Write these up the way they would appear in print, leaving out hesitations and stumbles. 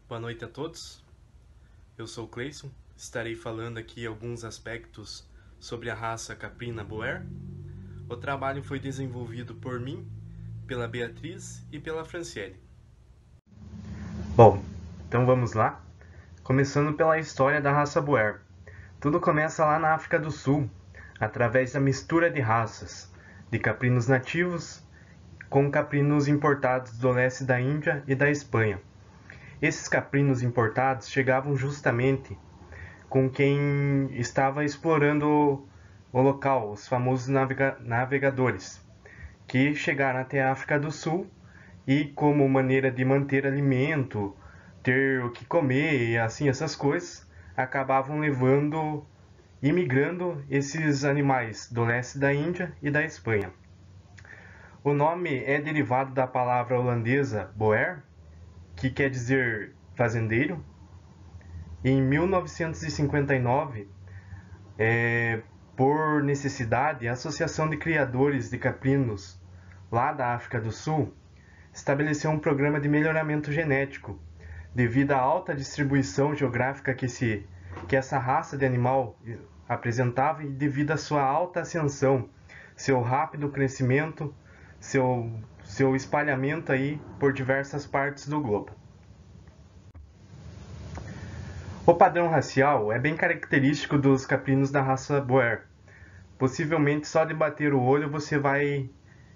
Boa noite a todos. Eu sou o Cleison. Estarei falando aqui alguns aspectos sobre a raça Caprina Boer. O trabalho foi desenvolvido por mim, pela Beatriz e pela Franciele. Bom, então vamos lá. Começando pela história da raça Boer. Tudo começa lá na África do Sul, através da mistura de raças, de caprinos nativos com caprinos importados do leste da Índia e da Espanha. Esses caprinos importados chegavam justamente com quem estava explorando o local, os famosos navegadores, que chegaram até a África do Sul e, como maneira de manter alimento, ter o que comer e assim essas coisas, acabavam imigrando esses animais do leste da Índia e da Espanha. O nome é derivado da palavra holandesa boer, que quer dizer fazendeiro. Em 1959, por necessidade, a Associação de Criadores de Caprinos lá da África do Sul estabeleceu um programa de melhoramento genético devido à alta distribuição geográfica que essa raça de animal apresentava e devido à sua alta ascensão, seu rápido crescimento, seu espalhamento aí por diversas partes do globo. O padrão racial é bem característico dos caprinos da raça Boer. Possivelmente só de bater o olho você vai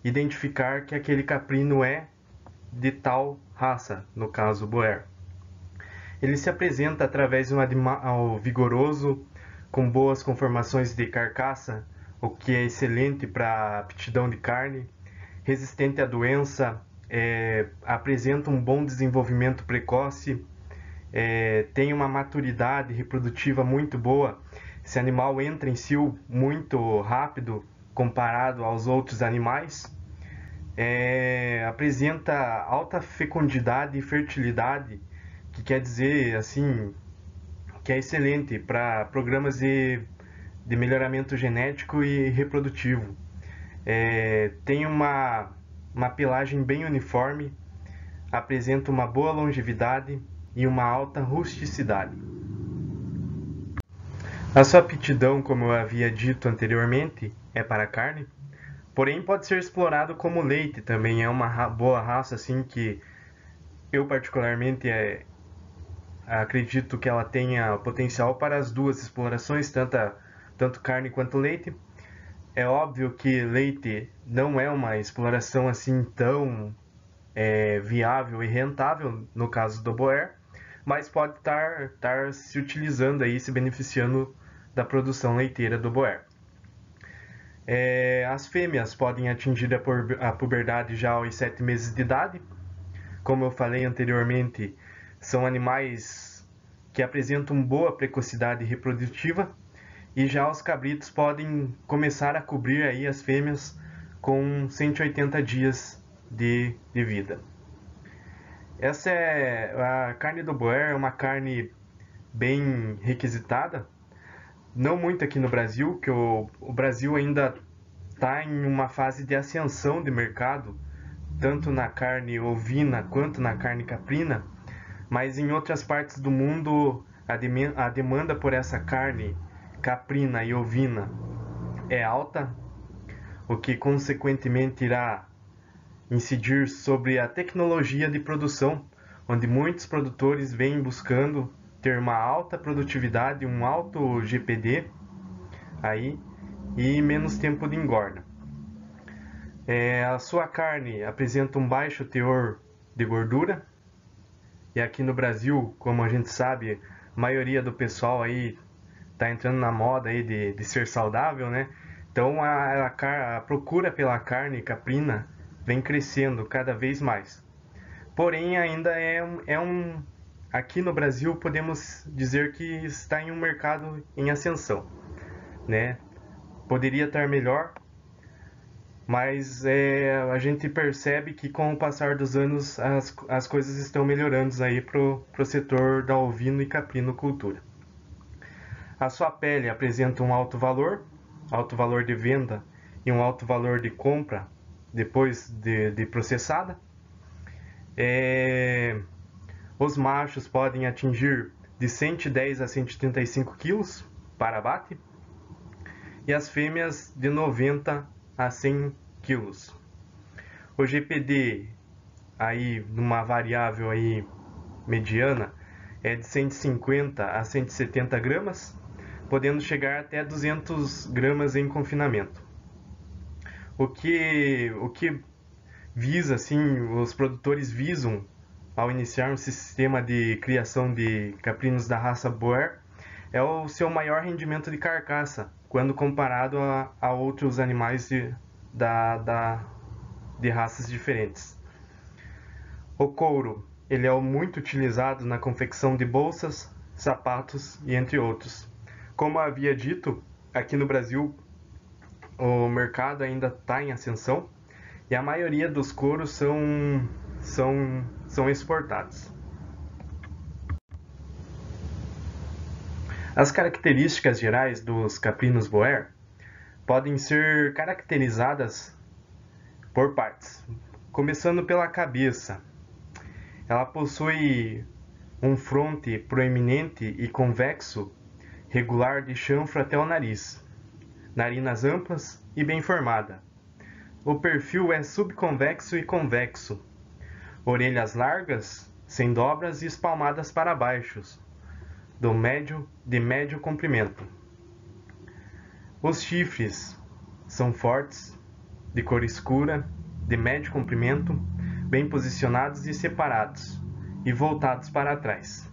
identificar que aquele caprino é de tal raça, no caso Boer. Ele se apresenta através de um animal vigoroso, com boas conformações de carcaça, o que é excelente para aptidão de carne, resistente à doença, apresenta um bom desenvolvimento precoce, tem uma maturidade reprodutiva muito boa. Esse animal entra em cio muito rápido comparado aos outros animais. Apresenta alta fecundidade e fertilidade, que quer dizer assim que é excelente para programas de melhoramento genético e reprodutivo. Tem uma pelagem bem uniforme, apresenta uma boa longevidade e uma alta rusticidade. A sua aptidão, como eu havia dito anteriormente, é para a carne, porém pode ser explorado como leite também. É uma boa raça assim que eu particularmente acredito que ela tenha potencial para as duas explorações, tanto carne quanto leite. É óbvio que leite não é uma exploração assim tão viável e rentável no caso do Boer, mas pode estar se utilizando aí, se beneficiando da produção leiteira do Boer. As fêmeas podem atingir a puberdade já aos 7 meses de idade. Como eu falei anteriormente, são animais que apresentam boa precocidade reprodutiva, e já os cabritos podem começar a cobrir aí as fêmeas com 180 dias de vida. Essa a carne do Boer, é uma carne bem requisitada, não muito aqui no Brasil, que o Brasil ainda está em uma fase de ascensão de mercado, tanto na carne ovina quanto na carne caprina, mas em outras partes do mundo a demanda por essa carne caprina e ovina é alta, o que consequentemente irá incidir sobre a tecnologia de produção, onde muitos produtores vêm buscando ter uma alta produtividade, um alto GPD aí, e menos tempo de engorda. A sua carne apresenta um baixo teor de gordura, e aqui no Brasil, como a gente sabe, a maioria do pessoal aí está entrando na moda aí de ser saudável, né? Então a procura pela carne caprina vem crescendo cada vez mais. Porém, ainda aqui no Brasil podemos dizer que está em um mercado em ascensão, né? Poderia estar melhor, mas a gente percebe que com o passar dos anos as coisas estão melhorando aí pro setor da ovino e caprinocultura. A sua pele apresenta um alto valor de venda e um alto valor de compra depois de processada. Os machos podem atingir de 110 a 135 kg para abate e as fêmeas de 90 a 100 kg. O GPD aí numa variável aí mediana é de 150 a 170 gramas, podendo chegar até 200 gramas em confinamento. O que visa, assim, os produtores visam ao iniciar um sistema de criação de caprinos da raça Boer é o seu maior rendimento de carcaça, quando comparado a outros animais de raças diferentes. O couro ele é muito utilizado na confecção de bolsas, sapatos e entre outros. Como havia dito, aqui no Brasil o mercado ainda está em ascensão e a maioria dos couros são exportados. As características gerais dos caprinos Boer podem ser caracterizadas por partes, começando pela cabeça. Ela possui um fronte proeminente e convexo, regular de chanfro até o nariz, narinas amplas e bem formada. O perfil é subconvexo e convexo, orelhas largas, sem dobras e espalmadas para baixo, de médio comprimento. Os chifres são fortes, de cor escura, de médio comprimento, bem posicionados e separados, e voltados para trás.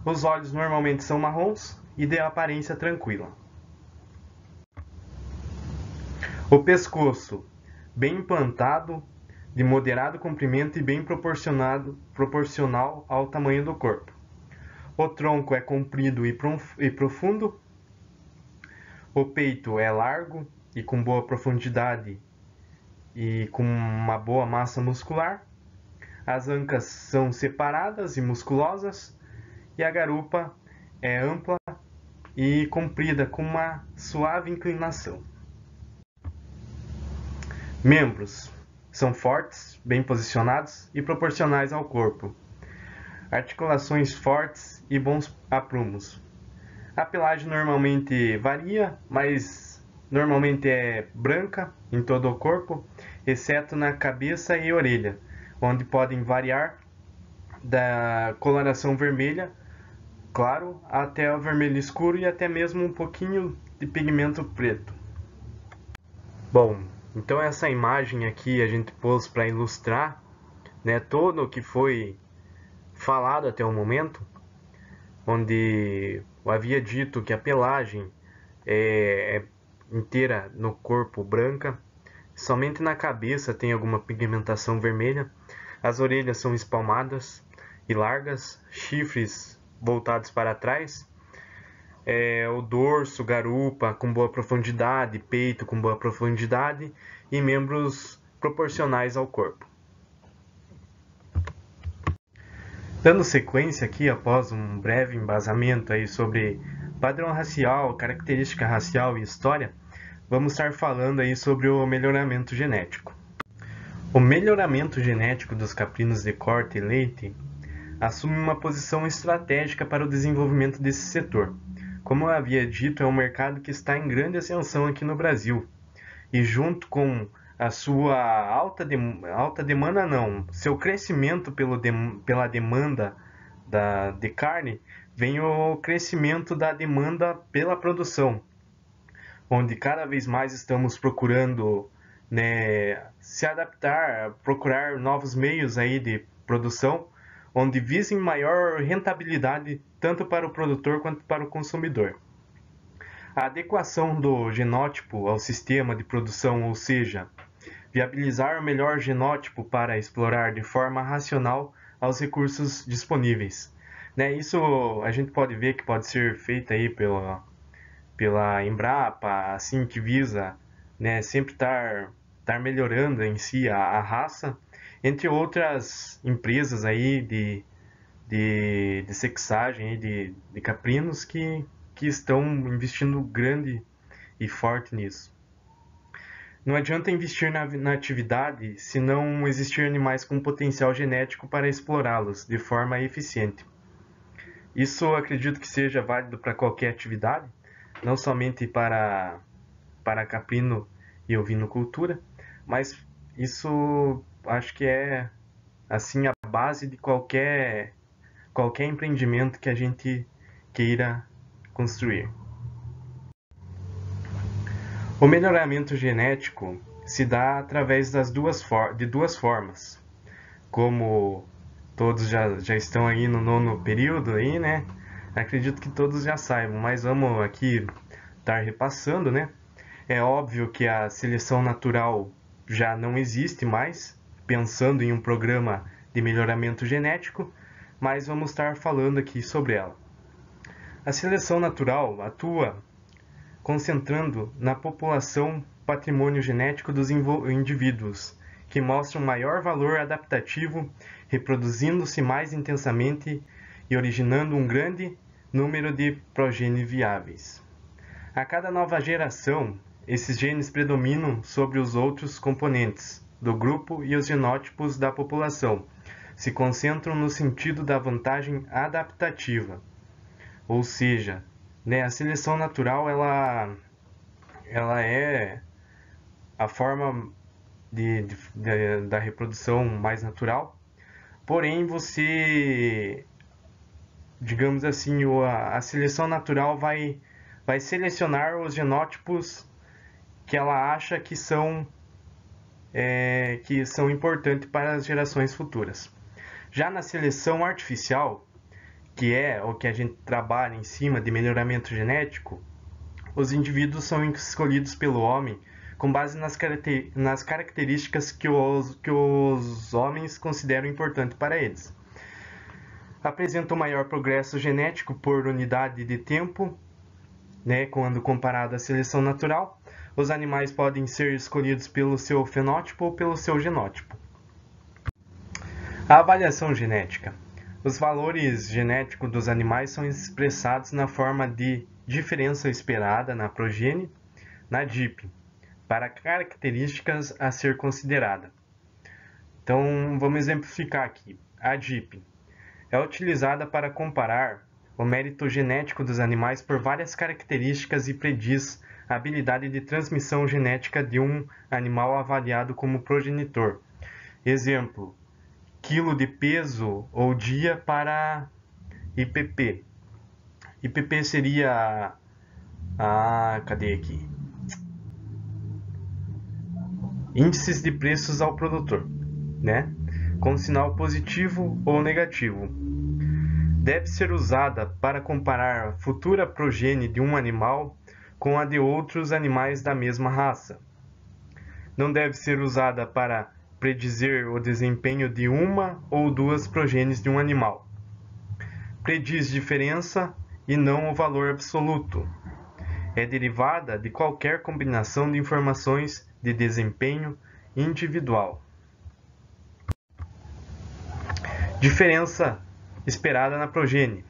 Os olhos normalmente são marrons e de aparência tranquila. O pescoço, bem implantado, de moderado comprimento e bem proporcional ao tamanho do corpo. O tronco é comprido e profundo. O peito é largo e com boa profundidade e com uma boa massa muscular. As ancas são separadas e musculosas e a garupa é ampla e comprida com uma suave inclinação. Membros são fortes, bem posicionados e proporcionais ao corpo. Articulações fortes e bons aprumos. A pelagem normalmente varia, mas normalmente é branca em todo o corpo, exceto na cabeça e orelha, onde podem variar da coloração vermelha, claro, até o vermelho escuro e até mesmo um pouquinho de pigmento preto. Bom, então essa imagem aqui a gente pôs para ilustrar, né, todo o que foi falado até o momento, onde eu havia dito que a pelagem é inteira no corpo branca, somente na cabeça tem alguma pigmentação vermelha, as orelhas são espalmadas e largas, chifres voltados para trás, o dorso, garupa com boa profundidade, peito com boa profundidade e membros proporcionais ao corpo. Dando sequência aqui, após um breve embasamento aí sobre padrão racial, característica racial e história, vamos estar falando aí sobre o melhoramento genético. O melhoramento genético dos caprinos de corte e leite assume uma posição estratégica para o desenvolvimento desse setor. Como eu havia dito, é um mercado que está em grande ascensão aqui no Brasil. E junto com a sua alta demanda, seu crescimento pela demanda de carne, vem o crescimento da demanda pela produção, onde cada vez mais estamos procurando, né, se adaptar, procurar novos meios aí de produção, onde visem maior rentabilidade tanto para o produtor quanto para o consumidor. A adequação do genótipo ao sistema de produção, ou seja, viabilizar o melhor genótipo para explorar de forma racional aos recursos disponíveis. Né, isso a gente pode ver que pode ser feito aí pela Embrapa, assim, que visa, né, sempre estar melhorando em si a raça, entre outras empresas aí de sexagem, de caprinos que estão investindo grande e forte nisso. Não adianta investir na atividade se não existir animais com potencial genético para explorá-los de forma eficiente. Isso eu acredito que seja válido para qualquer atividade, não somente para caprino e ovinocultura, mas isso acho que é assim a base de qualquer empreendimento que a gente queira construir. O melhoramento genético se dá através de duas formas. Como todos já estão aí no nono período, aí, né? Acredito que todos já saibam, mas vamos aqui estar repassando, né? É óbvio que a seleção natural já não existe mais, pensando em um programa de melhoramento genético, mas vamos estar falando aqui sobre ela. A seleção natural atua concentrando na população patrimônio genético dos indivíduos, que mostram maior valor adaptativo, reproduzindo-se mais intensamente e originando um grande número de progênios viáveis. A cada nova geração, esses genes predominam sobre os outros componentes do grupo e os genótipos da população se concentram no sentido da vantagem adaptativa, ou seja, né, a seleção natural ela é a forma da reprodução mais natural, porém digamos assim, a seleção natural vai selecionar os genótipos que ela acha que são importantes para as gerações futuras. Já na seleção artificial, que é o que a gente trabalha em cima de melhoramento genético, os indivíduos são escolhidos pelo homem com base nas características que os homens consideram importantes para eles. Apresentam maior progresso genético por unidade de tempo, né, quando comparado à seleção natural. Os animais podem ser escolhidos pelo seu fenótipo ou pelo seu genótipo. A avaliação genética. Os valores genéticos dos animais são expressados na forma de diferença esperada na progenie, na DIP, para características a ser considerada. Então, vamos exemplificar aqui. A DIP é utilizada para comparar o mérito genético dos animais por várias características e prediz a habilidade de transmissão genética de um animal avaliado como progenitor. Exemplo: quilo de peso ou dia para IPP. IPP seria cadê aqui? Índices de preços ao produtor, né? Com sinal positivo ou negativo. Deve ser usada para comparar a futura progenie de um animal com a de outros animais da mesma raça. Não deve ser usada para predizer o desempenho de uma ou duas progênies de um animal. Prediz diferença e não o valor absoluto. É derivada de qualquer combinação de informações de desempenho individual. Diferença esperada na progenie.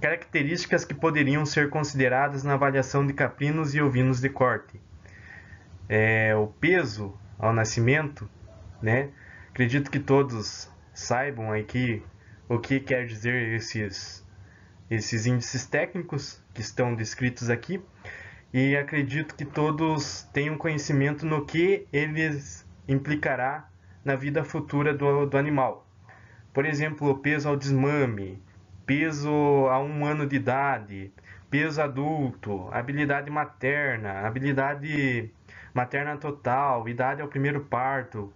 Características que poderiam ser consideradas na avaliação de caprinos e ovinos de corte. O peso ao nascimento, né? Acredito que todos saibam aqui o que quer dizer esses índices técnicos que estão descritos aqui, e acredito que todos tenham conhecimento no que eles implicará na vida futura do animal. Por exemplo, o peso ao desmame, peso a 1 ano de idade, peso adulto, habilidade materna total, idade ao primeiro parto,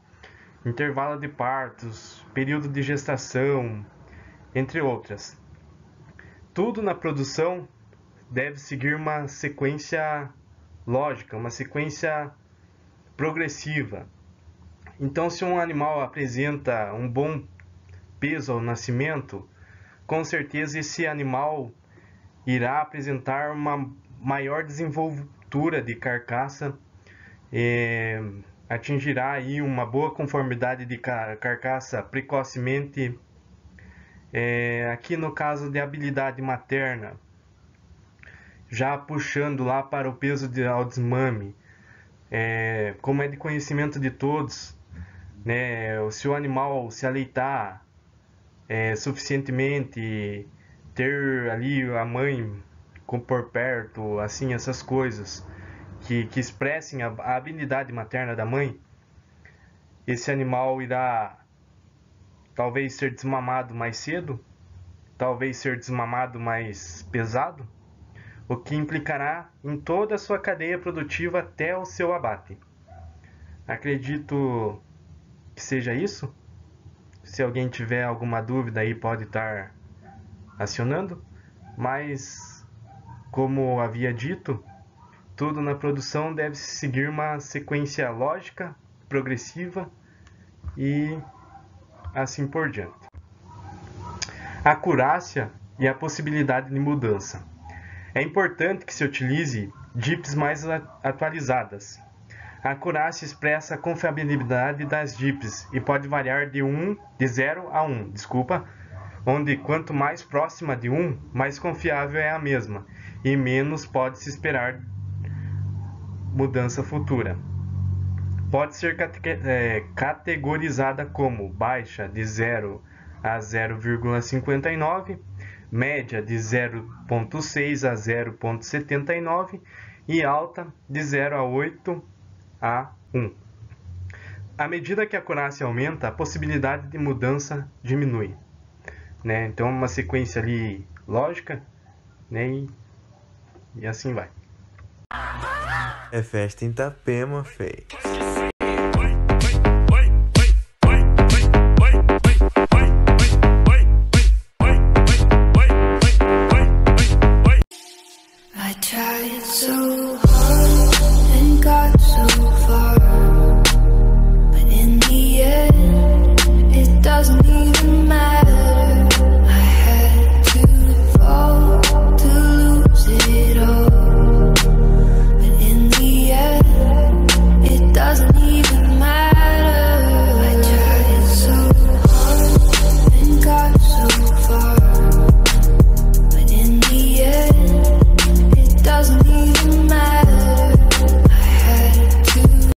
intervalo de partos, período de gestação, entre outras. Tudo na produção deve seguir uma sequência lógica, uma sequência progressiva. Então, se um animal apresenta um bom peso ao nascimento, com certeza esse animal irá apresentar uma maior desenvoltura de carcaça, atingirá aí uma boa conformidade de carcaça precocemente. Aqui no caso de habilidade materna, já puxando lá para o peso ao desmame, Como é de conhecimento de todos, né, se o animal se aleitar suficientemente, ter ali a mãe por perto, assim, essas coisas que expressem a habilidade materna da mãe, esse animal irá talvez ser desmamado mais cedo, talvez ser desmamado mais pesado, o que implicará em toda a sua cadeia produtiva até o seu abate. Acredito que seja isso. Se alguém tiver alguma dúvida aí pode estar acionando, mas como havia dito, tudo na produção deve seguir uma sequência lógica, progressiva e assim por diante. A acurácia e a possibilidade de mudança. É importante que se utilize DIPs mais atualizadas. A acurácia expressa a confiabilidade das DIPs e pode variar de 0 a 1, onde quanto mais próxima de 1, mais confiável é a mesma, e menos pode-se esperar mudança futura. Pode ser categorizada como baixa de 0 a 0,59, média de 0,6 a 0,79 e alta de 0 a 8 a 1. À medida que a acurácia aumenta, a possibilidade de mudança diminui, né? Então, uma sequência ali lógica, né? E assim vai. É festa em Itapema, fei.